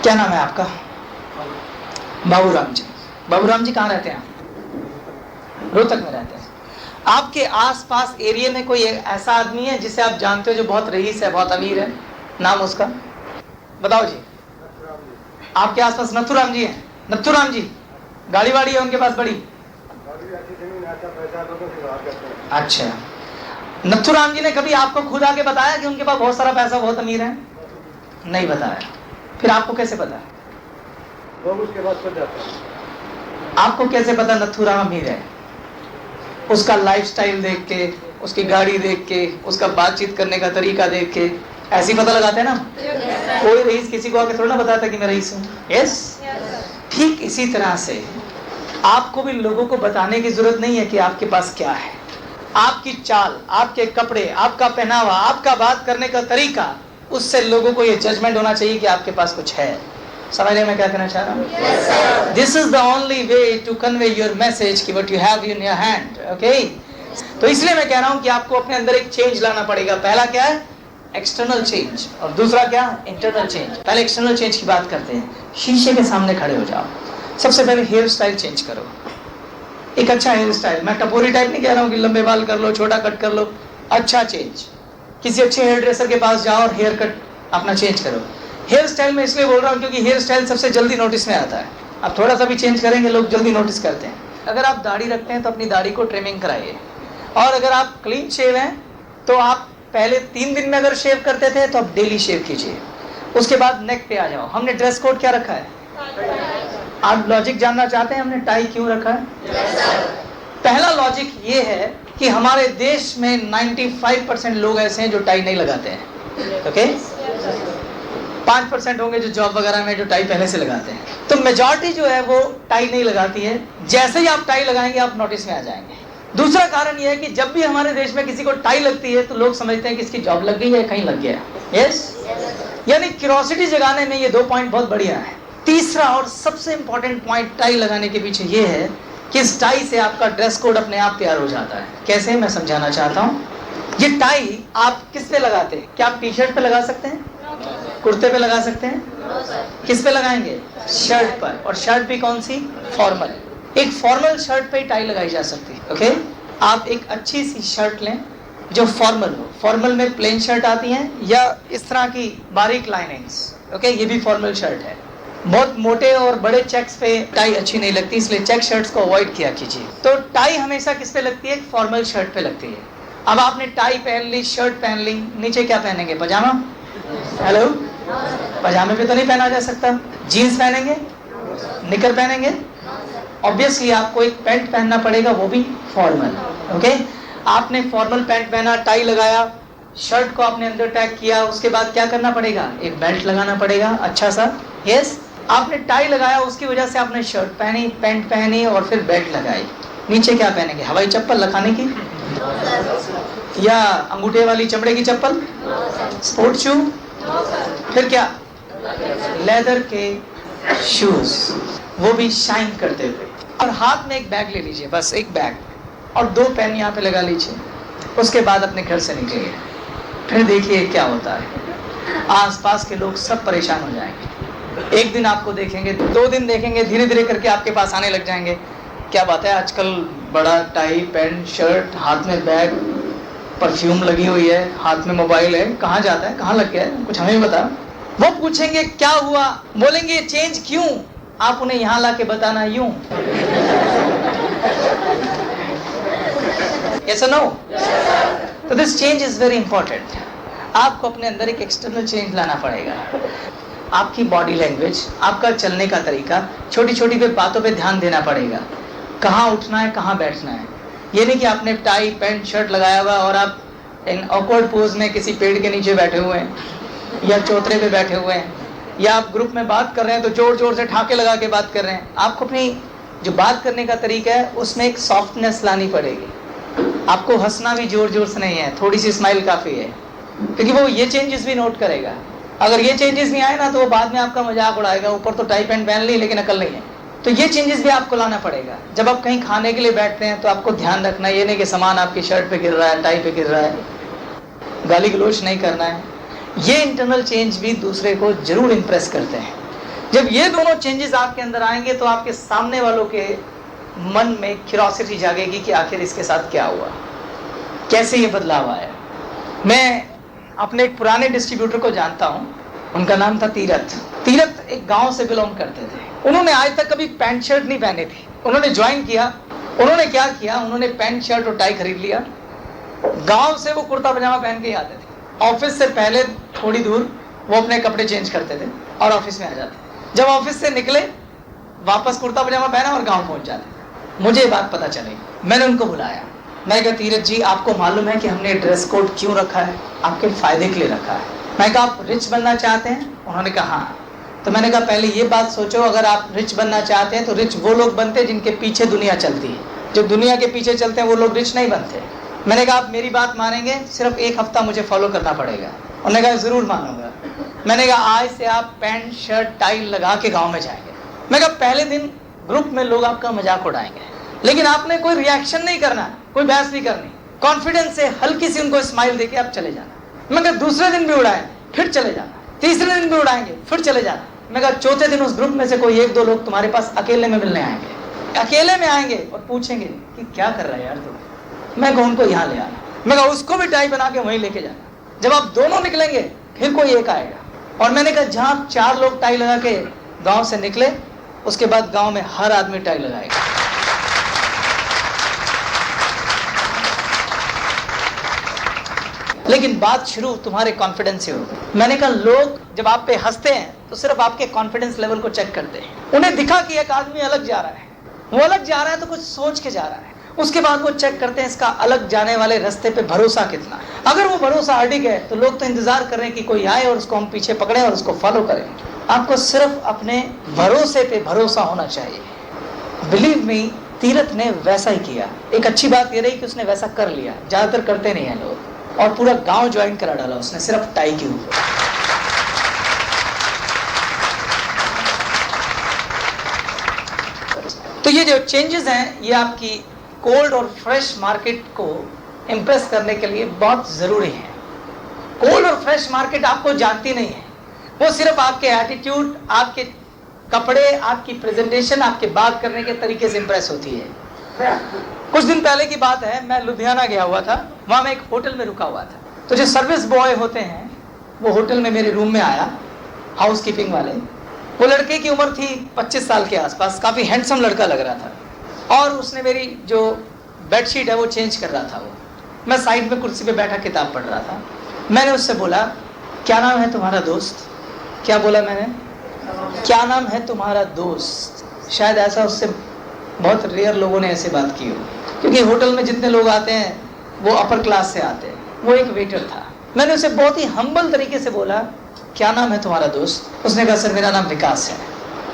क्या नाम है आपका? बाबूराम जी। बाबूराम जी कहाँ रहते हैं? रोहतक में रहते हैं। आपके आसपास एरिया में कोई ऐसा आदमी है जिसे आप जानते हो जो बहुत रईस है, बहुत अमीर है? नाम उसका बताओ जी। आपके आसपास नथुराम जी हैं? नथुराम जी गाड़ी वाड़ी है उनके पास बड़ी? अच्छा, नथुराम जी ने कभी आपको खुद आके बताया कि उनके पास बहुत सारा पैसा, बहुत अमीर है? नहीं बताया। फिर आपको कैसे पता? लोग उसके बाद खुद जाते हैं। आपको कैसे पता नथुराम अमीर है? उसका लाइफस्टाइल देख के, उसकी गाड़ी देख के, उसका बातचीत करने का तरीका देख के ऐसे ही पता लगाते हैं ना। कोई रईस किसी को आके थोड़ा ना बताता कि मैं रईस हूँ। यस, ठीक इसी तरह से आपको भी लोगों को बताने की जरूरत नहीं है कि आपके पास क्या है। आपकी चाल, आपके कपड़े, आपका पहनावा, आपका बात करने का तरीका, उससे लोगों को ये जजमेंट होना चाहिए कि आपके पास कुछ है। समझ रहे मैं क्या कहना चाह रहा हूँ? This is the only way to convey your message कि what you have in your hand. Okay, तो इसलिए मैं कह रहा हूँ कि आपको अपने अंदर एक चेंज लाना पड़ेगा। पहला क्या है? एक्सटर्नल चेंज, और दूसरा क्या? Internal change. पहले एक्सटर्नल चेंज की बात करते हैं। शीशे के सामने खड़े हो जाओ, सबसे पहले हेयर स्टाइल चेंज करो। एक अच्छा हेयर स्टाइल, मैं टपोरी टाइप नहीं कह रहा हूँ कि लंबे बाल कर लो, छोटा कट कर लो। अच्छा चेंज, किसी अच्छे हेयर ड्रेसर के पास जाओ और हेयर कट अपना चेंज करो। हेयर स्टाइल में इसलिए बोल रहा हूँ क्योंकि हेयर स्टाइल सबसे जल्दी नोटिस में आता है। आप थोड़ा सा भी चेंज करेंगे लोग जल्दी नोटिस करते हैं। अगर आप दाढ़ी रखते हैं तो अपनी दाढ़ी को ट्रिमिंग कराइए, और अगर आप क्लीन शेव हैं तो आप पहले 3 दिन में अगर शेव करते थे तो आप डेली शेव कीजिए। उसके बाद नेक पे आ जाओ। हमने ड्रेस कोड क्या रखा है? आप लॉजिक जानना चाहते हैं हमने टाई क्यों रखा है? पहला लॉजिक ये है कि हमारे देश में 95% लोग ऐसे हैं जो टाई नहीं लगाते हैं। ओके, 5% होंगे जो जॉब वगैरह में जो टाई पहले से लगाते हैं। तो मेजॉरिटी जो है वो टाई नहीं लगाती है। जैसे ही आप टाई लगाएंगे आप नोटिस में आ जाएंगे। दूसरा कारण यह है कि जब भी हमारे देश में किसी को टाई लगती है तो लोग समझते हैं कि इसकी जॉब लग गई है, कहीं लग गया। यस, यानी क्यूरियोसिटी जगाने में ये 2 पॉइंट बहुत बढ़िया है। तीसरा और सबसे इंपॉर्टेंट पॉइंट टाई लगाने के पीछे ये है कि इस टाई से आपका ड्रेस कोड अपने आप तैयार हो जाता है। कैसे, मैं समझाना चाहता हूँ। ये टाई आप किस पे लगाते हैं? क्या आप टी शर्ट पे लगा सकते हैं? कुर्ते पे लगा सकते हैं? किस पे लगाएंगे? शर्ट पर। और शर्ट भी कौन सी? फॉर्मल। एक फॉर्मल शर्ट पे टाई लगाई जा सकती है। ओके, आप एक अच्छी सी शर्ट लें जो फॉर्मल हो। फॉर्मल में प्लेन शर्ट आती हैं या इस तरह की बारीक लाइनिंग्स। ओके, ये भी फॉर्मल शर्ट है। बहुत मोटे और बड़े चेक्स पे टाई अच्छी नहीं लगती, इसलिए चेक शर्ट्स को अवॉइड किया कीजिए। तो टाई हमेशा किस पे लगती है? फॉर्मल शर्ट पे लगती है। अब आपने टाई पहन ली, शर्ट पहन ली, नीचे क्या पहनेंगे? पजामा? हेलो, पजामे पे तो नहीं पहना जा सकता। जीन्स पहनेंगे? निकर पहनेंगे? ऑब्वियसली आपको एक पैंट पहनना पड़ेगा, वो भी फॉर्मल। ओके, आपने फॉर्मल पैंट पहना, टाई लगाया, शर्ट को आपने अंदर टैग किया, उसके बाद क्या करना पड़ेगा? एक बेल्ट लगाना पड़ेगा अच्छा सा। यस, आपने टाई लगाया, उसकी वजह से आपने शर्ट पहनी, पैंट पहनी और फिर बेल्ट लगाई। नीचे क्या पहनेंगे? हवाई चप्पल लखाने की या अंगूठे वाली चमड़े की चप्पल? Sport shoe? फिर क्या? लेदर के शूज, वो भी शाइन करते हुए। और हाथ में एक बैग ले लीजिए, बस एक बैग, और 2 पेन यहाँ पे लगा लीजिए। उसके बाद अपने घर से निकलिए। फिर देखिए क्या होता है। आसपास के लोग सब परेशान हो जाएंगे। एक दिन आपको देखेंगे, 2 दिन देखेंगे, धीरे धीरे करके आपके पास आने लग जाएंगे। क्या बात है, आजकल बड़ा टाई, पैंट, शर्ट, हाथ में बैग, परफ्यूम लगी हुई है, हाथ में मोबाइल है, कहाँ जाता है, कहाँ लग गया है, कुछ हमें बता। वो पूछेंगे क्या हुआ, बोलेंगे चेंज क्यों? आप उन्हें यहाँ ला के बताना यूं। Yes or no? तो this change is very important. आपको अपने अंदर एक एक्सटर्नल चेंज लाना पड़ेगा। आपकी बॉडी लैंग्वेज, आपका चलने का तरीका, छोटी छोटी बातों पे ध्यान देना पड़ेगा। कहाँ उठना है, कहाँ बैठना है। ये नहीं कि आपने टाई, पैंट, शर्ट लगाया हुआ और आप इन ऑकवर्ड पोज में किसी पेड़ के नीचे बैठे हुए हैं या चौतरे पे बैठे हुए हैं, या आप ग्रुप में बात कर रहे हैं तो जोर जोर से ठाके लगा के बात कर रहे हैं। आपको अपनी जो बात करने का तरीका है उसमें एक सॉफ्टनेस लानी पड़ेगी। आपको हंसना भी जोर जोर से नहीं है, थोड़ी सी स्माइल काफ़ी है, क्योंकि वो ये चेंजेस भी नोट करेगा। अगर ये चेंजेस नहीं आए ना तो वो बाद में आपका मजाक उड़ाएगा, ऊपर तो टाई पैंट पहन ली लेकिन अकल नहीं है। तो ये चेंजेस भी आपको लाना पड़ेगा। जब आप कहीं खाने के लिए बैठते हैं तो आपको ध्यान रखना, ये नहीं कि सामान आपकी शर्ट पे गिर रहा है, टाई पे गिर रहा है, गाली गलोच नहीं करना है। ये इंटरनल चेंज भी दूसरे को जरूर इम्प्रेस करते हैं। जब ये दोनों चेंजेस आपके अंदर आएंगे तो आपके सामने वालों के मन में क्यूरियोसिटी जागेगी कि आखिर इसके साथ क्या हुआ, कैसे ये बदलाव आया। मैं अपने एक पुराने डिस्ट्रीब्यूटर को जानता हूं, उनका नाम था तीरथ। तीरथ एक गांव से बिलोंग करते थे। उन्होंने आज तक कभी पैंट शर्ट नहीं पहने थे। उन्होंने ज्वाइन किया, उन्होंने क्या किया, उन्होंने पैंट शर्ट और टाई खरीद लिया। गांव से वो कुर्ता पजामा पहन के ही आते थे। ऑफिस से पहले थोड़ी दूर वो अपने कपड़े चेंज करते थे और ऑफिस में आ जाते। जब ऑफिस से निकले वापस कुर्ता पजामा पहना और गांव पहुंच जाते। मुझे ये बात पता चली, मैंने उनको बुलाया। मैं कहा तीरथ जी, आपको मालूम है कि हमने ड्रेस कोड क्यों रखा है? आपके फायदे के लिए रखा है। मैं कहा आप रिच बनना चाहते हैं? उन्होंने कहा हाँ। तो मैंने कहा पहले ये बात सोचो, अगर आप रिच बनना चाहते हैं तो रिच वो लोग बनते हैं जिनके पीछे दुनिया चलती है। जो दुनिया के पीछे चलते हैं वो लोग रिच नहीं बनते। मैंने कहा आप मेरी बात मानेंगे, सिर्फ एक हफ्ता मुझे फॉलो करना पड़ेगा। उन्होंने कहा जरूर मानूंगा। मैंने कहा आज से आप पैंट शर्ट टाई लगा के गाँव में जाएंगे। मैं कहा पहले दिन ग्रुप में लोग आपका मजाक उड़ाएंगे, लेकिन आपने कोई रिएक्शन नहीं करना, कोई बहस नहीं करनी, कॉन्फिडेंस से हल्की सी उनको स्माइल देके आप चले जाना। मैं कहा दूसरे दिन भी उड़ाएं, फिर चले जाना, तीसरे दिन भी उड़ाएंगे, फिर चले जाना। मैं कहा चौथे दिन उस ग्रुप में से कोई एक दो लोग तुम्हारे पास अकेले में मिलने आएंगे, अकेले में आएंगे और पूछेंगे कि क्या कर रहा है यार तू। मैं कहूँ उनको यहाँ ले आना। मैं कहा उसको भी टाई बना के वहीं लेके जाना। जब आप दोनों निकलेंगे फिर कोई एक आएगा। और मैंने कहा जहाँ 4 लोग टाई लगा के गाँव से निकले, उसके बाद गाँव में हर आदमी टाई लगाएगा। लेकिन बात शुरू तुम्हारे कॉन्फिडेंस से होगी। मैंने कहा लोग जब आप पे हंसते हैं तो सिर्फ आपके कॉन्फिडेंस लेवल को चेक करते हैं। उन्हें दिखा कि एक आदमी अलग जा रहा है, वो अलग जा रहा है तो कुछ सोच के जा रहा है। उसके बाद वो चेक करते हैं इसका अलग जाने वाले रास्ते पे भरोसा कितना। अगर वो भरोसा अडिग है तो लोग तो इंतजार कर रहे हैं कि कोई आए और उसको हम पीछे पकड़े और उसको फॉलो करें। आपको सिर्फ अपने भरोसे पे भरोसा होना चाहिए। बिलीव मी, तीरथ ने वैसा ही किया। एक अच्छी बात ये रही कि उसने वैसा कर लिया। ज्यादातर करते नहीं है लोग। और पूरा गांव ज्वाइन करा डाला उसने सिर्फ टाई के ऊपर। तो ये जो चेंजेस हैं ये आपकी कोल्ड और फ्रेश मार्केट को इंप्रेस करने के लिए बहुत जरूरी है। कोल्ड और फ्रेश मार्केट आपको जानती नहीं है, वो सिर्फ आपके एटीट्यूड, आपके कपड़े, आपकी प्रेजेंटेशन, आपके बात करने के तरीके से इंप्रेस होती है। कुछ दिन पहले की बात है, मैं लुधियाना गया हुआ था। वहाँ मैं एक होटल में रुका हुआ था। तो जो सर्विस बॉय होते हैं वो होटल में मेरे रूम में आया, हाउस कीपिंग वाले। वो लड़के की उम्र थी 25 साल के आसपास, काफ़ी हैंडसम लड़का लग रहा था। और उसने मेरी जो बेडशीट है वो चेंज कर रहा था। वो मैं साइड में कुर्सी पे बैठा किताब पढ़ रहा था। मैंने उससे बोला क्या नाम है तुम्हारा दोस्त? क्या बोला मैंने? क्या नाम है तुम्हारा दोस्त? शायद ऐसा उससे बहुत रेयर लोगों ने ऐसे बात की हो, क्योंकि होटल में जितने लोग आते हैं वो अपर क्लास से आते हैं। वो एक वेटर था। मैंने उसे बहुत ही हम्बल तरीके से बोला क्या नाम है तुम्हारा दोस्त? उसने कहा सर मेरा नाम विकास है।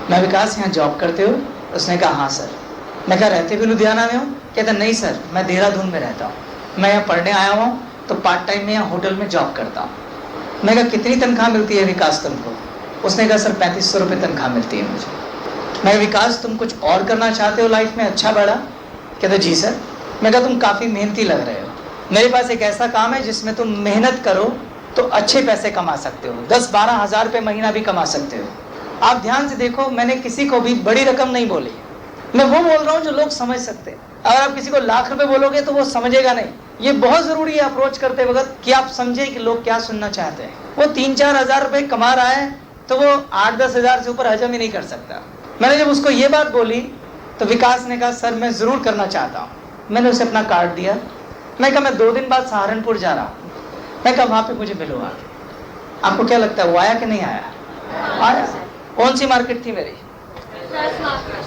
मैं विकास यहाँ जॉब करते हो? उसने कहा हाँ सर। मैं कहा रहते भी लुधियाना में हो? कहता नहीं सर मैं देहरादून में रहता हूँ। मैं यहाँ पढ़ने आया हूँ तो पार्ट टाइम में यहाँ होटल में जॉब करता हूँ। मैं कहा कितनी तनख्वाह मिलती है विकास तुमको? उसने कहा सर 3500 रुपये तनख्वाह मिलती है मुझे। मैं विकास तुम कुछ और करना चाहते हो लाइफ में अच्छा बड़ा? कहते जी सर। मैं कहा तुम काफ़ी मेहनती लग रहे हो। मेरे पास एक ऐसा काम है जिसमें तुम मेहनत करो तो अच्छे पैसे कमा सकते हो, 10-12 हज़ार रुपये महीना भी कमा सकते हो। आप ध्यान से देखो, मैंने किसी को भी बड़ी रकम नहीं बोली, मैं वो बोल रहा हूँ जो लोग समझ सकते हैं। अगर आप किसी को लाख रुपए बोलोगे तो वो समझेगा नहीं। ये बहुत ज़रूरी है अप्रोच करते वक्त कि आप समझें कि लोग क्या सुनना चाहते हैं। वो 3-4 हज़ार रुपये कमा रहा है तो वो 8-10 हज़ार से ऊपर हजम ही नहीं कर सकता। मैंने जब उसको ये बात बोली तो विकास ने कहा सर मैं ज़रूर करना चाहता हूँ। मैंने उसे अपना कार्ड दिया। मैं कहा मैं 2 दिन बाद सहारनपुर जा रहा हूँ। मैं कहा वहाँ पे मुझे मिलो आके। आपको क्या लगता है वो आया कि नहीं आया? आया। कौन सी मार्केट थी मेरी?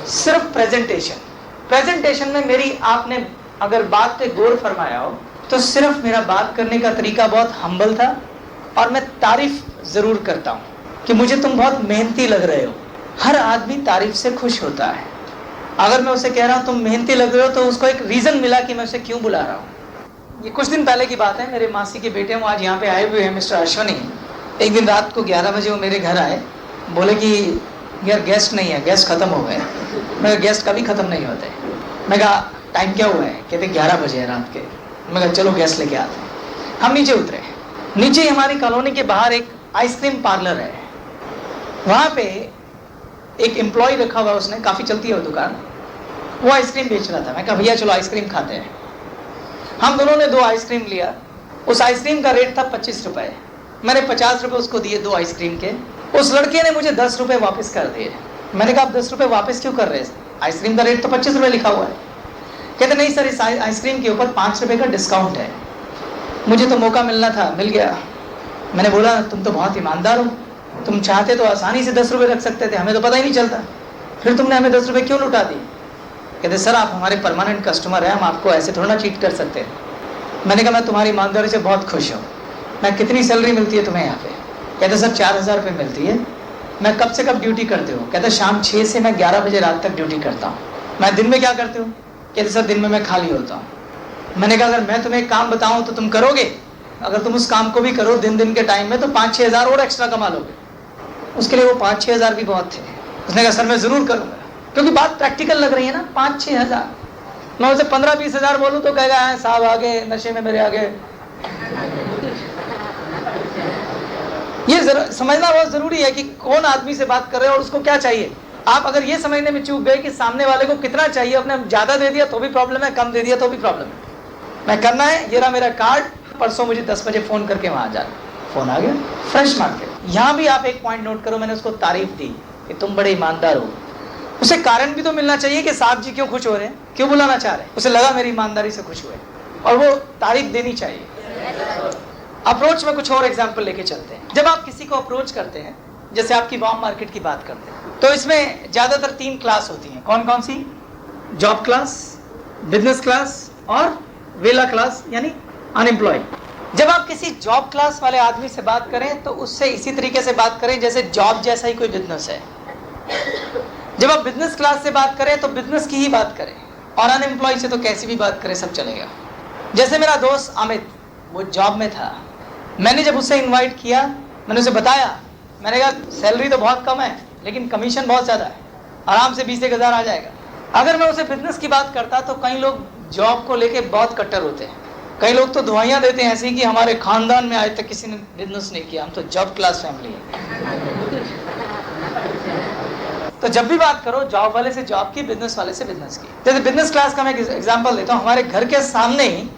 सिर्फ प्रेजेंटेशन में मेरी, आपने अगर बात पे गौर फरमाया हो तो सिर्फ मेरा बात करने का तरीका बहुत हम्बल था। और मैं तारीफ ज़रूर करता हूँ कि मुझे तुम बहुत मेहनती लग रहे हो। हर आदमी तारीफ से खुश होता है। अगर मैं उसे कह रहा हूँ तुम मेहनती लग रहे हो तो उसको एक रीज़न मिला कि मैं उसे क्यों बुला रहा हूँ। ये कुछ दिन पहले की बात है, मेरे मासी के बेटे वो आज यहाँ पे आए हुए हैं, मिस्टर अश्वनी। एक दिन रात को 11 बजे वो मेरे घर आए, बोले कि यार गेस्ट नहीं है, गेस्ट ख़त्म हो गए। मैं गेस्ट कभी ख़त्म नहीं होते। मैं कहा टाइम क्या हुआ है? कहते 11 बजे है रात के। मैं कहा चलो गेस्ट लेके आते हैं। हम नीचे उतरे। नीचे हमारी कॉलोनी के बाहर एक आइसक्रीम पार्लर है। वहाँ पे एक एम्प्लॉय रखा हुआ उसने, काफ़ी चलती है वो दुकान, वो आइसक्रीम बेच रहा था। मैं कहा भैया चलो आइसक्रीम खाते हैं। हम दोनों ने 2 आइसक्रीम लिया। उस आइसक्रीम का रेट था 25 रुपये। मैंने 50 रुपये उसको दिए 2 आइसक्रीम के। उस लड़के ने मुझे 10 रुपये वापस कर दिए। मैंने कहा आप 10 रुपये वापस क्यों कर रहे हैं, आइसक्रीम का रेट तो 25 रुपये लिखा हुआ है। कहते नहीं सर, इस आइसक्रीम के ऊपर 5 रुपये का डिस्काउंट है। मुझे तो मौका मिलना था, मिल गया। मैंने बोला तुम तो बहुत ईमानदार हो, तुम चाहते तो आसानी से 10 रुपये रख सकते थे, हमें तो पता ही नहीं चलता, फिर तुमने हमें 10 रुपये क्यों लुटा दी। कहते सर आप हमारे परमानेंट कस्टमर हैं, हम आपको ऐसे थोड़ा ना चीट कर सकते हैं। मैंने कहा मैं तुम्हारी ईमानदारी से बहुत खुश हूँ। मैं कितनी सैलरी मिलती है तुम्हें यहाँ पे। कहते सर 4000 रुपये मिलती है। मैं कब से कब ड्यूटी करते हो। कहते शाम 6 से मैं 11 बजे रात तक ड्यूटी करता हूँ। मैं दिन में क्या करते हो। कहते सर दिन में मैं खाली होता हूँ। मैंने कहा अगर मैं तुम्हें काम बताऊँ तो तुम करोगे। अगर तुम उस काम को भी करो दिन के टाइम में तो 5-6 हज़ार और एक्स्ट्रा कमा लोगे। उसके लिए वो 5-6 हज़ार भी बहुत थे। उसने कहा सर मैं ज़रूर करूँगा, क्योंकि बात प्रैक्टिकल लग रही है ना। 5-6 हज़ार, मैं उसे 15-20 हज़ार बोलूँ तो कहेगा साहब आगे नशे में मेरे आगे। ये समझना बहुत ज़रूरी है कि कौन आदमी से बात कर रहे हैं और उसको क्या चाहिए। आप अगर ये समझने में चूक गए कि सामने वाले को कितना चाहिए, अपने ज़्यादा दे दिया तो भी प्रॉब्लम है, कम दे दिया तो भी प्रॉब्लम है। मैं करना है, ये रहा मेरा कार्ड, परसों मुझे 10 बजे फ़ोन करके वहाँ आ जाना। फ़ोन आ गया। फ्रेश मार्केट, यहाँ भी आप एक पॉइंट नोट करो, मैंने उसको तारीफ दी कि तुम बड़े ईमानदार हो। उसे कारण भी तो मिलना चाहिए कि साहब जी क्यों खुश हो रहे हैं, क्यों बुलाना चाह रहे हैं। उसे लगा मेरी ईमानदारी से खुश हुए, और वो तारीफ देनी चाहिए। अप्रोच में कुछ और एग्जाम्पल लेके चलते हैं। जब आप किसी को अप्रोच करते हैं, जैसे आपकी वार्म मार्केट की बात करते हैं, तो इसमें ज़्यादातर 3 क्लास होती हैं। कौन कौन सी। जॉब क्लास, बिजनेस क्लास और वेला क्लास यानी अनएम्प्लॉयड। जब आप किसी जॉब क्लास वाले आदमी से बात करें तो उससे इसी तरीके से बात करें जैसे जॉब जैसा ही कोई बिजनेस है। जब आप बिजनेस क्लास से बात करें तो बिजनेस की ही बात करें, और अनएम्प्लॉयड से तो कैसी भी बात करें, सब चलेगा। जैसे मेरा दोस्त अमित, वो जॉब में था। मैंने जब उसे इनवाइट किया, मैंने उसे बताया, मैंने कहा सैलरी तो बहुत कम है लेकिन कमीशन बहुत ज़्यादा है, आराम से 20-1 हज़ार आ जाएगा। अगर मैं उसे बिजनेस की बात करता तो कई लोग जॉब को लेके बहुत कट्टर होते हैं। कई लोग तो दुआइयाँ देते हैं ऐसी कि हमारे खानदान में आज तक किसी ने बिजनेस नहीं किया, हम तो जॉब क्लास फैमिली है। तो जब भी बात करो जॉब वाले से जॉब की, बिजनेस वाले से बिजनेस की। जैसे बिजनेस क्लास का मैं एग्जांपल देता हूँ। हमारे घर के सामने ही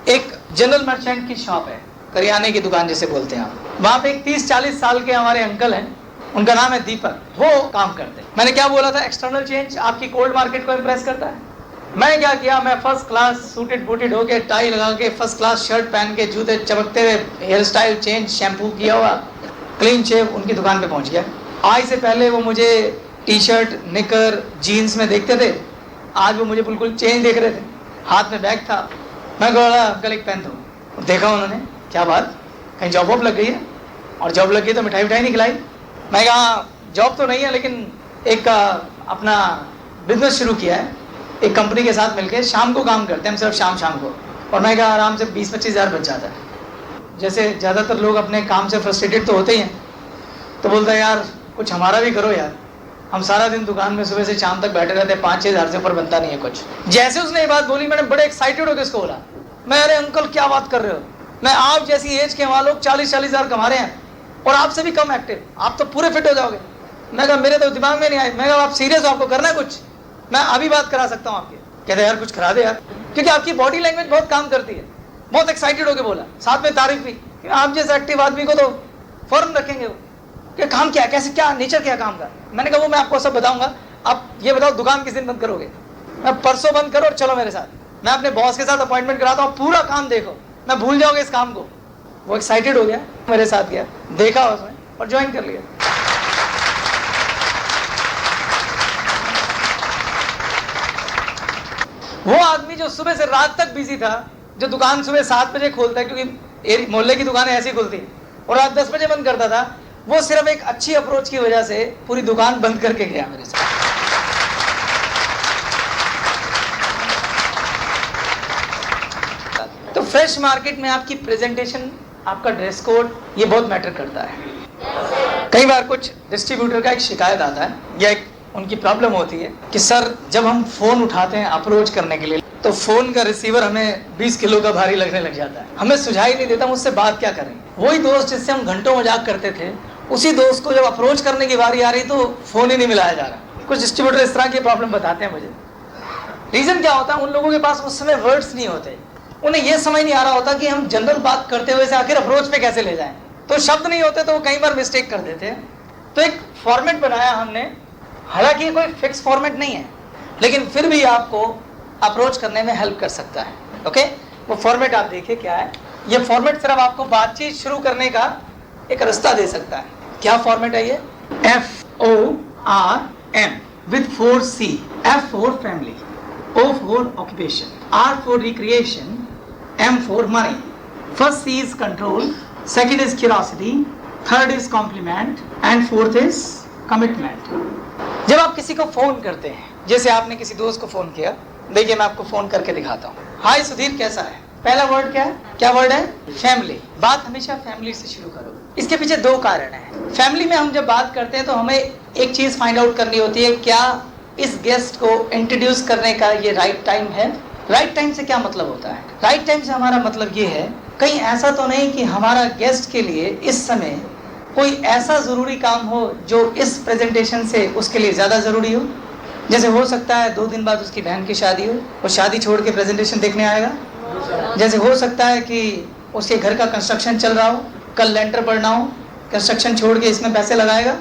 एक जनरल मर्चेंट की शॉप है, करियाने की दुकान जिसे बोलते हैं हम। वहाँ पे एक 30-40 साल के हमारे अंकल हैं, उनका नाम है दीपक, वो काम करते हैं। मैंने क्या बोला था, एक्सटर्नल चेंज आपकी कोल्ड मार्केट को इम्प्रेस करता है। मैं क्या किया, मैं फर्स्ट क्लास सूटेड बूटेड होके, टाई लगा के, फर्स्ट क्लास शर्ट पहन के, जूते चमकते हुए, हेयर स्टाइल चेंज, शैम्पू किया हुआ, क्लीन शेव, उनकी दुकान पे पहुंच गया। आज से पहले वो मुझे टी शर्ट, निकर, जीन्स में देखते थे, आज वो मुझे बिल्कुल चेंज देख रहे थे। हाथ में बैग था। मैं बोला अंकल एक पेन दो। देखा उन्होंने, क्या बात, कहीं जॉब वॉब लग गई है। और जॉब लग गई तो मिठाई नहीं खिलाई। मैं कहा जॉब तो नहीं है लेकिन एक अपना बिजनेस शुरू किया है, एक कंपनी के साथ मिलकर शाम को काम करते हैं हम, सिर्फ शाम को। और मैं कहा आराम से 20-25 हज़ार बच जाता है। जैसे ज़्यादातर लोग अपने काम से फ्रस्ट्रेटेड तो होते ही हैं, तो बोलता है यार कुछ हमारा भी करो यार, हम सारा दिन दुकान में सुबह से शाम तक बैठे रहते हैं, 5-6 हज़ार से ऊपर बनता नहीं है कुछ। जैसे उसने ये बात बोली, मैंने बड़े एक्साइटेड होकर उसको बोला, मैं अरे अंकल क्या बात कर रहे हो, मैं आप जैसी एज के वहाँ लोग 40-40 हज़ार कमा रहे हैं और आपसे भी कम एक्टिव, आप तो पूरे फिट हो जाओगे। मैं कहा मेरे तो दिमाग में नहीं आए। मैं कहा आप सीरियस हो, आपको करना है कुछ, मैं अभी बात करा सकता हूँ आपकी। कहते यार कुछ करा दे यार, क्योंकि आपकी बॉडी लैंग्वेज बहुत काम करती है। बहुत एक्साइटेड होकर बोला, साथ में तारीफ भी, आप जैसे एक्टिव आदमी को तो फौरन रखेंगे वो, कि काम क्या, कैसे, क्या नेचर, क्या काम का। मैंने कहा वो मैं आपको सब बताऊंगा, आप ये बताओ दुकान किस दिन बंद करोगे। मैं परसों बंद करो और चलो मेरे साथ, मैं अपने बॉस के साथ अपॉइंटमेंट कराता हूँ, पूरा काम देखो, मैं भूल जाओगे इस काम को। वो एक्साइटेड हो गया, मेरे साथ गया, देखा उसने और ज्वाइन कर लिया। वो आदमी जो सुबह से रात तक बिजी था, जो दुकान सुबह 7 बजे खोलता है, क्योंकि मोहल्ले की दुकानें ऐसी खुलती है, और रात 10 बजे बंद करता था, वो सिर्फ एक अच्छी अप्रोच की वजह से पूरी दुकान बंद करके गया मेरे साथ। तो फ्रेश मार्केट में आपकी प्रेजेंटेशन, आपका ड्रेस कोड, ये बहुत मैटर करता है। कई बार कुछ डिस्ट्रीब्यूटर का एक शिकायत आता है या एक उनकी प्रॉब्लम होती है कि सर जब हम फ़ोन उठाते हैं अप्रोच करने के लिए, तो फ़ोन का रिसीवर हमें 20 किलो का भारी लगने लग जाता है, हमें सुझाई नहीं देता मुझसे बात क्या करें। वही दोस्त जिससे हम घंटों मजाक करते थे, उसी दोस्त को जब अप्रोच करने की बारी आ रही तो फोन ही नहीं मिलाया जा रहा। कुछ डिस्ट्रीब्यूटर इस तरह की प्रॉब्लम बताते हैं मुझे। रीजन क्या होता है, उन लोगों के पास उस समय वर्ड्स नहीं होते, उन्हें यह समझ नहीं आ रहा होता कि हम जनरल बात करते हुए से आखिर अप्रोच पे कैसे ले जाएं। तो शब्द नहीं होते तो वो कई बार मिस्टेक कर देते हैं। तो एक फॉर्मेट बनाया हमने, हालांकि कोई फिक्स फॉर्मेट नहीं है, लेकिन फिर भी आपको अप्रोच करने में हेल्प कर सकता है। ओके, वो फॉर्मेट आप देखिए क्या है। ये फॉर्मेट सिर्फ आपको बातचीत शुरू करने का एक रास्ता दे सकता है। क्या फॉर्मेट है ये? FORM with 4 C. F for family, O for occupation, R for recreation, M for money. First C is control, second is curiosity, third is compliment, and fourth is commitment. जब आप किसी को फोन करते हैं, जैसे आपने किसी दोस्त को फोन किया, देखिए मैं आपको फोन करके दिखाता हूँ। हाय सुधीर, कैसा है? पहला वर्ड क्या है? क्या वर्ड है? फैमिली। बात हमेशा फैमिली से शुरू करो। इसके पीछे दो कारण हैं। फैमिली में हम जब बात करते हैं तो हमें एक चीज फाइंड आउट करनी होती है, क्या इस गेस्ट को इंट्रोड्यूस करने का ये राइट टाइम है? राइट टाइम से क्या मतलब होता है? राइट टाइम से हमारा मतलब ये है, कहीं ऐसा तो नहीं कि हमारा गेस्ट के लिए इस समय कोई ऐसा जरूरी काम हो जो इस प्रेजेंटेशन से उसके लिए ज्यादा जरूरी हो। जैसे हो सकता है 2 दिन बाद उसकी बहन की शादी हो, वो शादी छोड़ के प्रेजेंटेशन देखने आएगा। जैसे हो सकता है कि उसके घर का कंस्ट्रक्शन चल रहा हो, कल लेंटर पड़ना हो, कंस्ट्रक्शन छोड़ के इसमें पैसे लगाएगा।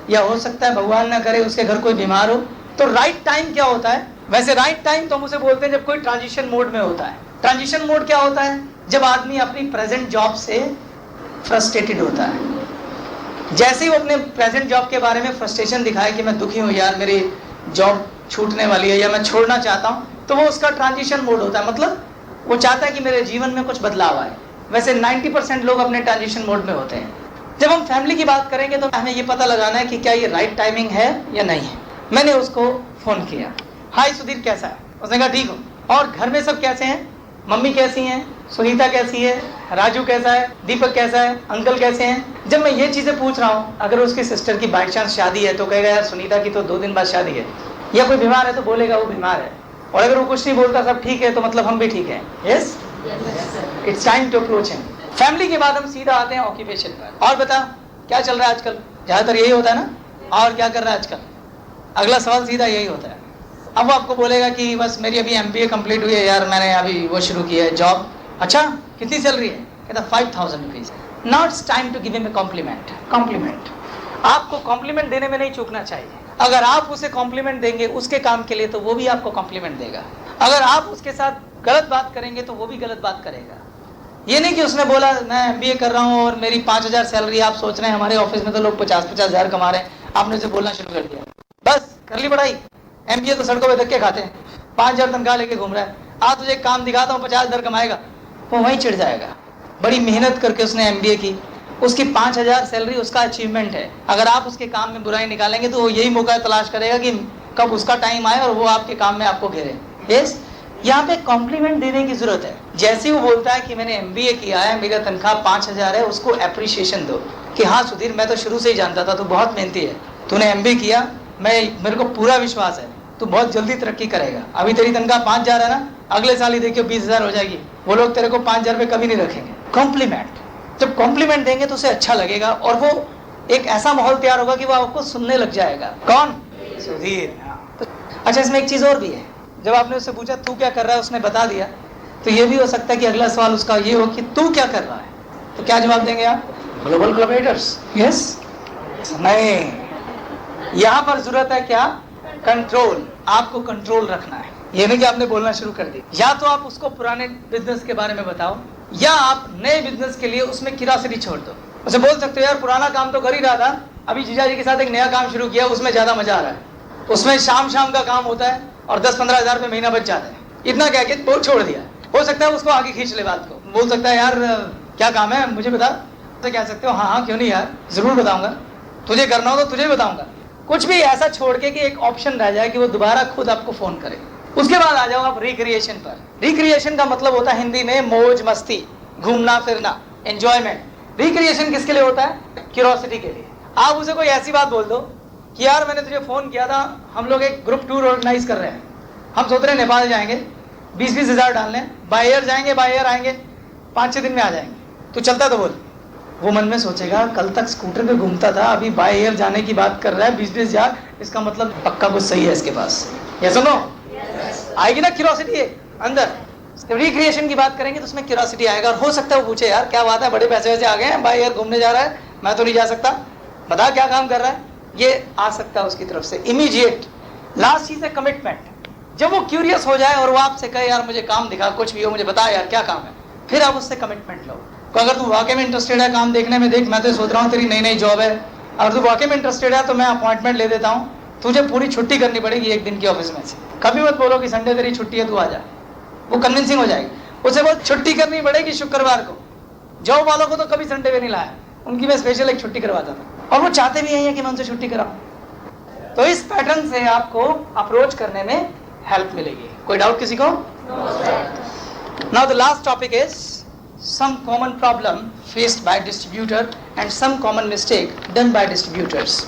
या हो सकता है भगवान ना करे उसके घर कोई बीमार हो। तो राइट टाइम क्या होता है? वैसे राइट टाइम तो हम उसे बोलते हैं जब कोई ट्रांजिशन मोड में होता है। ट्रांजिशन मोड क्या होता है? जब आदमी अपनी प्रेजेंट जॉब से फ्रस्ट्रेटेड होता है। जैसे ही वो अपने प्रेजेंट जॉब के बारे में फ्रस्ट्रेशन दिखाए कि मैं दुखी हूँ यार, मेरी जॉब छूटने वाली है या मैं छोड़ना चाहता हूँ, तो वो उसका ट्रांजिशन मोड होता है। मतलब वो चाहता है कि मेरे जीवन में कुछ बदलाव आए। वैसे 90% लोग अपने ट्रांजिशन मोड में होते हैं। जब हम फैमिली की बात करेंगे तो हमें ये पता लगाना है कि क्या ये राइट टाइमिंग है या नहीं है। मैंने उसको फोन किया, हाय सुधीर कैसा है? उसने कहा ठीक हूँ। और घर में सब कैसे हैं? मम्मी कैसी हैं? सुनीता कैसी है? राजू कैसा है? दीपक कैसा है? अंकल कैसे हैं? जब मैं ये चीजें पूछ रहा हूँ, अगर उसकी सिस्टर की बाई चांस शादी है तो कहेगा यार सुनीता की तो 2 दिन बाद शादी है। या कोई बीमार है तो बोलेगा वो बीमार है। और अगर वो कुछ नहीं बोलता सब ठीक है तो मतलब हम भी ठीक है। Yes, it's time to approach him. Family के बाद हम सीधा आते हैं ऑक्यूपेशन पर। और बता क्या चल रहा है आजकल? ज्यादातर यही होता है ना, और क्या कर रहा है आजकल? अगला सवाल सीधा यही होता है। अब वो आपको बोलेगा कि बस मेरी अभी MBA कंप्लीट हुई है यार, मैंने अभी वो शुरू किया है जॉब। अच्छा, कितनी सैलरी है? कहता 5000 rupees. Now it's time to give him a compliment. Compliment, आपको कॉम्प्लीमेंट देने में नहीं चूकना चाहिए। अगर आप उसे कॉम्प्लीमेंट देंगे उसके काम के लिए तो वो भी आपको कॉम्प्लीमेंट देगा। अगर आप उसके साथ गलत बात करेंगे तो वो भी गलत बात करेगा। ये नहीं कि उसने बोला मैं MBA कर रहा हूँ और मेरी 5000 सैलरी, आप सोच रहे हैं हमारे ऑफिस में तो लोग 50-50 हजार कमा रहे हैं, आपने उसे बोलना शुरू कर दिया बस कर ली पढ़ाई, MBA तो सड़कों पे धक्के खाते हैं, 5000 तनख्वाह लेके घूम रहा है, आज तुझे काम दिखाता हूँ 50,000 कमाएगा, वो वहीं चिढ़ जाएगा। बड़ी मेहनत करके उसने MBA की, उसकी 5000 सैलरी उसका अचीवमेंट है। अगर आप उसके काम में बुराई निकालेंगे तो वो यही मौका तलाश करेगा कि कब उसका टाइम आए और वो आपके काम में आपको घेरे। यस, यहाँ पे कॉम्प्लीमेंट देने की जरूरत है। जैसे वो बोलता है कि मैंने MBA किया है, मेरा तनख्वाह 5000 है, उसको अप्रिशिएशन दो कि हाँ सुधीर मैं तो शुरू से ही जानता था तू बहुत मेहनती है, तूने MBA किया, मेरे को पूरा विश्वास है तू बहुत जल्दी तरक्की करेगा। अभी तेरी तनख्वाह 5000 है ना, अगले साल ही देखियो 20,000 हो जाएगी। वो लोग तेरे को 5000 रुपये कभी नहीं रखेंगे। कॉम्प्लीमेंट, जब कॉम्प्लीमेंट देंगे तो उसे अच्छा लगेगा और वो एक ऐसा माहौल तैयार होगा कि वो आपको सुनने लग जाएगा। कौन? सुधीर। अच्छा, इसमें एक चीज और भी है। जब आपने उससे पूछा तू क्या कर रहा है, उसने बता दिया, तो ये भी हो सकता है कि अगला सवाल उसका ये हो कि तू क्या कर रहा है, तो क्या जवाब देंगे आप? Global collaborators. यस, नहीं, यहाँ पर जरूरत है क्या? कंट्रोल। आपको कंट्रोल रखना है। ये नहीं कि आपने बोलना शुरू कर दी। या तो आप उसको पुराने बिजनेस के बारे में बताओ या आप नए बिजनेस के लिए उसमें क्यूरियोसिटी छोड़ दो। उसे बोल सकते हो यार पुराना काम तो कर ही रहा था, अभी जीजा जी के साथ एक नया काम शुरू किया, उसमें ज्यादा मजा आ रहा है, उसमें शाम का काम होता है और 10-15 हजार रुपये महीना बच जाता है। इतना कह के वो छोड़ दिया। हो सकता है उसको आगे खींच ले बात को, बोल सकता है यार क्या काम है मुझे बता, तो कह सकते हो हाँ क्यों नहीं यार जरूर बताऊंगा, तुझे करना हो तो तुझे बताऊंगा। कुछ भी ऐसा छोड़ के कि एक ऑप्शन रह जाए कि वो दोबारा खुद आपको फोन करे। उसके बाद आ जाओ आप रिक्रिएशन पर। रिक्रिएशन का मतलब होता है हिंदी में मौज मस्ती, घूमना फिरना, एंजॉयमेंट। रिक्रिएशन किसके लिए होता है? क्यूरियोसिटी के लिए। आप उसे कोई ऐसी बात बोल दो कि यार मैंने तुझे फोन किया था, हम लोग एक ग्रुप टूर ऑर्गेनाइज कर रहे हैं, हम सोच रहे हैं नेपाल जाएंगे, 20-20 हजार डालने, बाय एयर जाएंगे, बाय एयर आएंगे, 5-6 दिन में आ जाएंगे, तू चलता तो बोल। वो मन में सोचेगा कल तक स्कूटर पे घूमता था, अभी बाय एयर जाने की बात कर रहा है 20-20 हज़ार, इसका मतलब पक्का कुछ सही है इसके पास। ये सुनो, आएगी ना क्यूरोसिटी अंदर। रिक्रिएशन की बात करेंगे तो उसमें क्यूरोसिटी आएगा, और हो सकता है वो पूछे यार क्या बात है, बड़े पैसे वैसे आ गए हैं, बाय एयर घूमने जा रहा है, मैं तो नहीं जा सकता, बता क्या काम कर रहा है। ये आ सकता है उसकी तरफ से इमीडिएट। लास्ट चीज है कमिटमेंट। जब वो क्यूरियस हो जाए और वो आपसे कहे यार मुझे काम दिखा, कुछ भी हो मुझे बता यार क्या काम है, फिर आप उससे कमिटमेंट लो। तो अगर तू वाकई में इंटरेस्टेड है काम देखने में, देख मैं तो सोच रहा हूँ तेरी नई नई जॉब है, अगर तू वाकई में इंटरेस्टेड है तो मैं अपॉइंटमेंट ले देता हूँ, तुझे पूरी छुट्टी करनी पड़ेगी 1 दिन की ऑफिस में से। कभी मत बोलो कि संडे तेरी छुट्टी है तू आ जा, वो कन्विंसिंग हो जाएगी। उसे बहुत छुट्टी करनी पड़ेगी शुक्रवार को। जॉब वालों को तो कभी संडे पे नहीं लाया, उनकी मैं स्पेशल एक छुट्टी करवाता था, और वो चाहते भी यही है कि मैं उनसे छुट्टी कराऊं। तो इस पैटर्न से आपको अप्रोच करने में हेल्प मिलेगी। कोई डाउट किसी को? Now the last topic is some common problem faced by distributor and some common mistake done by distributors.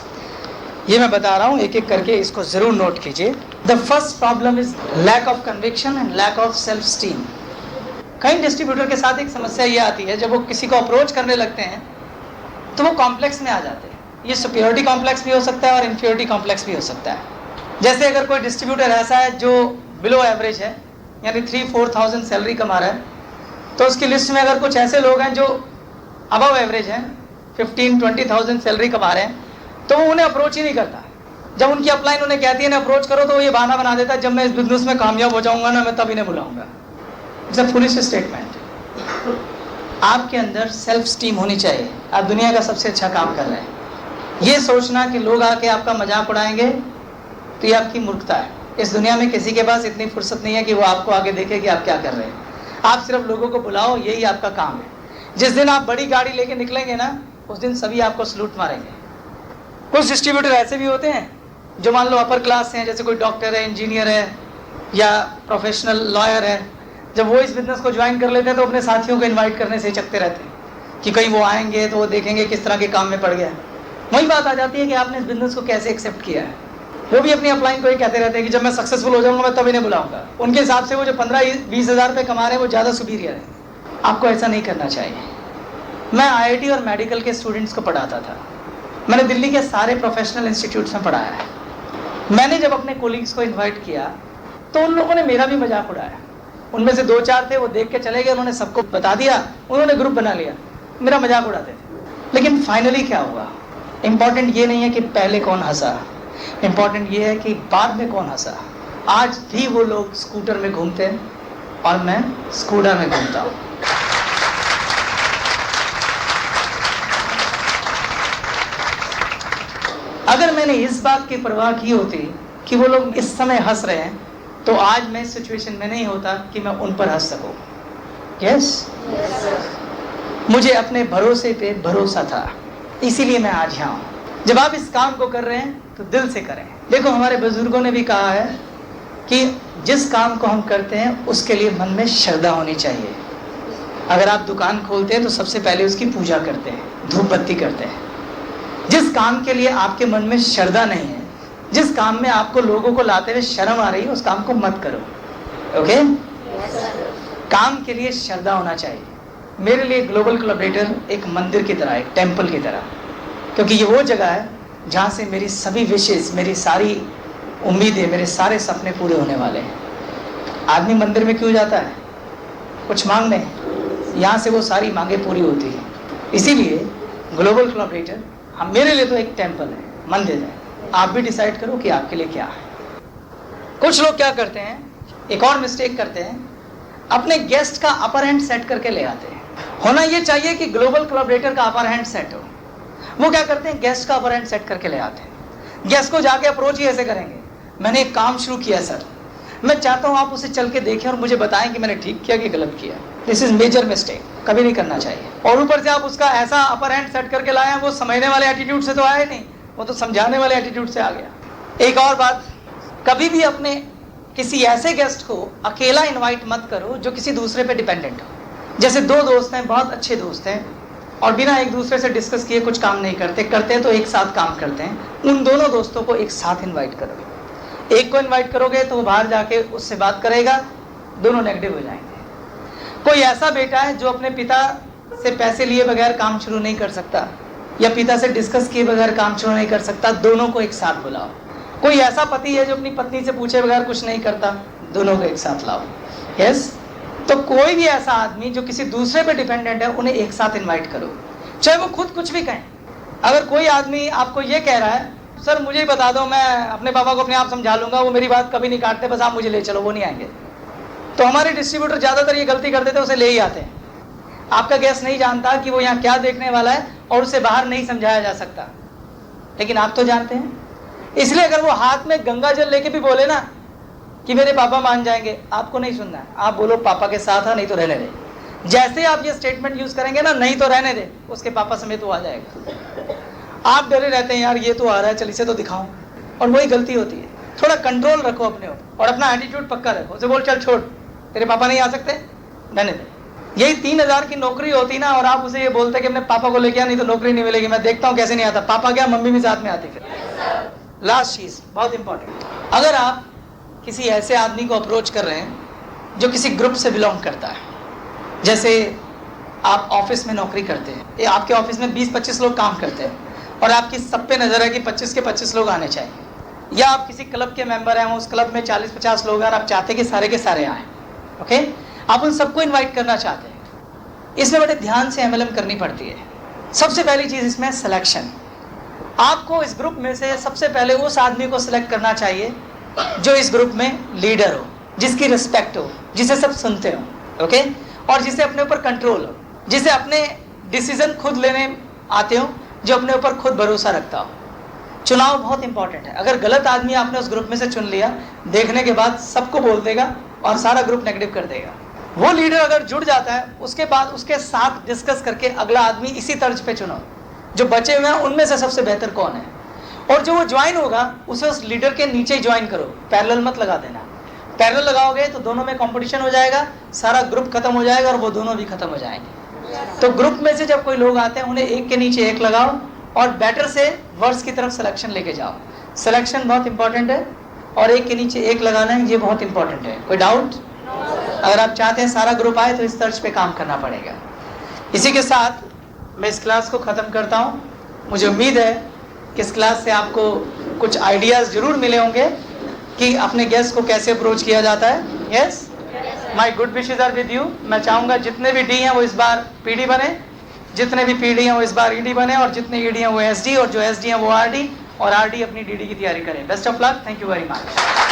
ये मैं बता रहा हूं एक एक करके, इसको जरूर नोट कीजिए। The first problem is lack of conviction and lack of self esteem. कई डिस्ट्रीब्यूटर के साथ एक समस्या ये आती है, जब वो किसी को अप्रोच करने लगते हैं तो वो कॉम्प्लेक्स में आ जाते हैं। ये सुपीरियरिटी कॉम्प्लेक्स भी हो सकता है और इंफीरियरिटी कॉम्प्लेक्स भी हो सकता है। जैसे अगर कोई डिस्ट्रीब्यूटर ऐसा है जो बिलो एवरेज है, यानी 3-4,000 सैलरी कमा रहा है, तो उसकी लिस्ट में अगर कुछ ऐसे लोग हैं जो अबव एवरेज हैं, 15-20,000 सैलरी कमा रहे हैं, तो वो उन्हें अप्रोच ही नहीं करता। जब उनकी अपलाइन उन्हें कहती है ना अप्रोच करो, तो वो ये बहाना बना देता है जब मैं इस बिजनेस में कामयाब हो जाऊंगा ना, मैं तब इन्हें बुलाऊंगा। It's a foolish statement. आपके अंदर सेल्फ स्टीम होनी चाहिए। आप दुनिया का सबसे अच्छा काम कर रहे हैं, ये सोचना कि लोग आके आपका मजाक उड़ाएंगे तो ये आपकी मूर्खता है। इस दुनिया में किसी के पास इतनी फुर्सत नहीं है कि वो आपको आगे देखे कि आप क्या कर रहे हैं। आप सिर्फ लोगों को बुलाओ, यही आपका काम है। जिस दिन आप बड़ी गाड़ी लेके निकलेंगे ना, उस दिन सभी आपको सलूट मारेंगे। कुछ डिस्ट्रीब्यूटर ऐसे भी होते हैं जो मान लो अपर क्लास हैं, जैसे कोई डॉक्टर है, इंजीनियर है या प्रोफेशनल लॉयर है। जब वो इस बिजनेस को ज्वाइन कर लेते हैं तो अपने साथियों को इन्वाइट करने से हिचकते रहते हैं कि कहीं वो आएंगे तो वो देखेंगे किस तरह के काम में पड़ गया। वही बात आ जाती है कि आपने इस बिजनेस को कैसे एक्सेप्ट किया है। वो भी अपनी अपलाइन को ही कहते रहते हैं कि जब मैं सक्सेसफुल हो जाऊंगा मैं तब इन्हें बुलाऊंगा। उनके हिसाब से वो जो 15-20 हज़ार रुपये कमा रहे हैं वो ज़्यादा सुपीरियर है। आपको ऐसा नहीं करना चाहिए। मैं IIT और मेडिकल के स्टूडेंट्स को पढ़ाता था। मैंने दिल्ली के सारे प्रोफेशनल इंस्टीट्यूट्स में पढ़ाया है। मैंने जब अपने कोलीग्स को इन्वाइट किया तो उन लोगों ने मेरा भी मजाक उड़ाया। उनमें से 2-4 थे, वो देख के चले गए, उन्होंने सबको बता दिया, उन्होंने ग्रुप बना लिया, मेरा मजाक उड़ाते थे। लेकिन फाइनली क्या हुआ? इम्पॉर्टेंट ये नहीं है कि पहले कौन हंसा, इम्पॉर्टेंट ये है कि बाद में कौन हंसा। आज भी वो लोग स्कूटर में घूमते हैं और मैं स्कूटर में घूमता हूँ। अगर मैंने इस बात की परवाह की होती कि वो लोग इस समय हंस रहे हैं, तो आज मैं इस सिचुएशन में नहीं होता कि मैं उन पर हंस सकूं। यस, मुझे अपने भरोसे पे भरोसा था, इसीलिए मैं आज यहाँ हूँ। जब आप इस काम को कर रहे हैं तो दिल से करें। देखो, हमारे बुजुर्गों ने भी कहा है कि जिस काम को हम करते हैं उसके लिए मन में श्रद्धा होनी चाहिए। अगर आप दुकान खोलते हैं तो सबसे पहले उसकी पूजा करते हैं, धूप बत्ती करते हैं। जिस काम के लिए आपके मन में श्रद्धा नहीं है, जिस काम में आपको लोगों को लाते हुए शर्म आ रही है, उस काम को मत करो। ओके? काम के लिए श्रद्धा होना चाहिए। मेरे लिए ग्लोबल कोलैबोरेटर एक मंदिर की तरह, एक टेम्पल की तरह, क्योंकि ये वो जगह है जहाँ से मेरी सभी विशेष, मेरी सारी उम्मीदें, मेरे सारे सपने पूरे होने वाले हैं। आदमी मंदिर में क्यों जाता है? कुछ मांगने। यहाँ से वो सारी मांगे पूरी होती है। इसीलिए ग्लोबल कोलैबोरेटर हम, मेरे लिए तो एक टेम्पल है, मंदिर है। आप भी डिसाइड करो कि आपके लिए क्या है। कुछ लोग क्या करते हैं, एक और मिस्टेक करते हैं, अपने गेस्ट का अपर हैंड सेट करके ले आते हैं। होना ये चाहिए कि ग्लोबल कोलैबोरेटर का अपर हैंड सेट हो। वो क्या करते हैं, गेस्ट का अपर हैंड सेट करके ले आते हैं। गेस्ट को जाके अप्रोच ही ऐसे करेंगे, मैंने एक काम शुरू किया सर, मैं चाहता हूँ आप उसे चल के देखें और मुझे बताएं कि मैंने ठीक किया कि गलत किया। दिस इज मेजर मिस्टेक, कभी नहीं करना चाहिए। और ऊपर से आप उसका ऐसा अपर हैंड सेट करके लाए हैं, वो समझने वाले एटीट्यूड से तो आया नहीं, वो तो समझाने वाले एटीट्यूड से आ गया। एक और बात, कभी भी अपने किसी ऐसे गेस्ट को अकेला इनवाइट मत करो जो किसी दूसरे पे डिपेंडेंट हो। जैसे 2 दोस्त हैं, बहुत अच्छे दोस्त हैं, और बिना एक दूसरे से डिस्कस किए कुछ काम नहीं करते, करते हैं तो एक साथ काम करते हैं। उन दोनों दोस्तों को एक साथ इन्वाइट करो। एक को इन्वाइट करोगे तो वो बाहर जाके उससे बात करेगा, दोनों नेगेटिव हो जाएंगे। कोई ऐसा बेटा है जो अपने पिता से पैसे लिए बगैर काम शुरू नहीं कर सकता, या पिता से डिस्कस किए बगैर काम शुरू नहीं कर सकता, दोनों को एक साथ बुलाओ। कोई ऐसा पति है जो अपनी पत्नी से पूछे बगैर कुछ नहीं करता, दोनों को एक साथ लाओ। यस, तो कोई भी ऐसा आदमी जो किसी दूसरे पे डिपेंडेंट है, उन्हें एक साथ इन्वाइट करो, चाहे वो खुद कुछ भी कहें। अगर कोई आदमी आपको ये कह रहा है, सर मुझे ही बता दो, मैं अपने पापा को अपने आप समझा लूंगा, वो मेरी बात कभी नहीं काटते, बस आप मुझे ले चलो, वो नहीं आएंगे, तो हमारे डिस्ट्रीब्यूटर ज़्यादातर ये गलती करते थे, उसे ले ही आते हैं। आपका गेस्ट नहीं जानता कि वो यहाँ क्या देखने वाला है और उसे बाहर नहीं समझाया जा सकता, लेकिन आप तो जानते हैं। इसलिए अगर वो हाथ में गंगा जल लेके भी बोले ना कि मेरे पापा मान जाएंगे, आपको नहीं सुनना है, आप बोलो पापा के साथ है, नहीं तो रहने दे। जैसे आप ये स्टेटमेंट यूज करेंगे ना, नहीं तो रहने दे, उसके पापा समेत वो आ जाएगा। आप डरे रहते हैं, यार ये तो आ रहा है, चल इसे तो दिखाऊं, और वही गलती होती है। थोड़ा कंट्रोल रखो अपने ऊपर और अपना एटीट्यूड पक्का रखो। उसे बोल चल छोड़, तेरे पापा नहीं आ सकते, रहने दे। यही 3000 की नौकरी होती ना, और आप उसे ये बोलते कि अपने पापा को लेके आ, नहीं तो नौकरी नहीं मिलेगी, मैं देखता हूँ कैसे नहीं आता। पापा क्या, मम्मी भी साथ में आती। फिर लास्ट चीज बहुत इंपॉर्टेंट, अगर आप किसी ऐसे आदमी को अप्रोच कर रहे हैं जो किसी ग्रुप से बिलोंग करता है, जैसे आप ऑफिस में नौकरी करते हैं, या आपके ऑफिस में 20-25 लोग काम करते हैं और आपकी सब पे नजर है कि 25 के 25 लोग आने चाहिए, या आप किसी क्लब के मेंबर हैं, उस क्लब में 40-50 लोग हैं और आप चाहते हैं कि सारे के सारे आए, ओके, आप उन सबको इन्वाइट करना चाहते हैं। इसमें बड़े ध्यान से MLM करनी पड़ती है। सबसे पहली चीज इसमें सिलेक्शन। आपको इस ग्रुप में से सबसे पहले उस आदमी को सिलेक्ट करना चाहिए जो इस ग्रुप में लीडर हो, जिसकी रिस्पेक्ट हो, जिसे सब सुनते हो, ओके, और जिसे अपने ऊपर कंट्रोल हो, जिसे अपने डिसीजन खुद लेने आते हो, जो अपने ऊपर खुद भरोसा रखता हो। चुनाव बहुत इंपॉर्टेंट है। अगर गलत आदमी आपने उस ग्रुप में से चुन लिया, देखने के बाद सबको बोल देगा और सारा ग्रुप नेगेटिव कर देगा। वो लीडर अगर जुड़ जाता है, उसके बाद उसके साथ डिस्कस करके अगला आदमी इसी तर्ज पे चुनो, जो बचे हुए हैं उनमें से सबसे बेहतर कौन है, और जो वो ज्वाइन होगा उसे उस लीडर के नीचे ही ज्वाइन करो, पैरेलल मत लगा देना। पैरेलल लगाओगे तो दोनों में कंपटीशन हो जाएगा, सारा ग्रुप खत्म हो जाएगा और वो दोनों भी खत्म हो जाएंगे। तो ग्रुप में से जब कोई लोग आते हैं, उन्हें एक के नीचे एक लगाओ और बेटर से वर्स की तरफ सिलेक्शन लेके जाओ। सिलेक्शन बहुत इंपॉर्टेंट है और एक के नीचे एक लगाना है, ये बहुत इंपॉर्टेंट है। कोई डाउट? अगर आप चाहते हैं सारा ग्रुप आए तो इस तर्ज पे काम करना पड़ेगा। इसी के साथ मैं इस क्लास को ख़त्म करता हूँ। मुझे उम्मीद है कि इस क्लास से आपको कुछ आइडियाज़ जरूर मिले होंगे कि अपने गेस्ट को कैसे अप्रोच किया जाता है। Yes, my good wishes are with you. मैं चाहूँगा जितने भी डी हैं वो इस बार PD बने, जितने भी PD हैं वो इस बार ED बने, और जितने ED हैं वो SD, और जो SD हैं वो RD, और RD अपनी DD की तैयारी करें। Best of luck, thank you very much.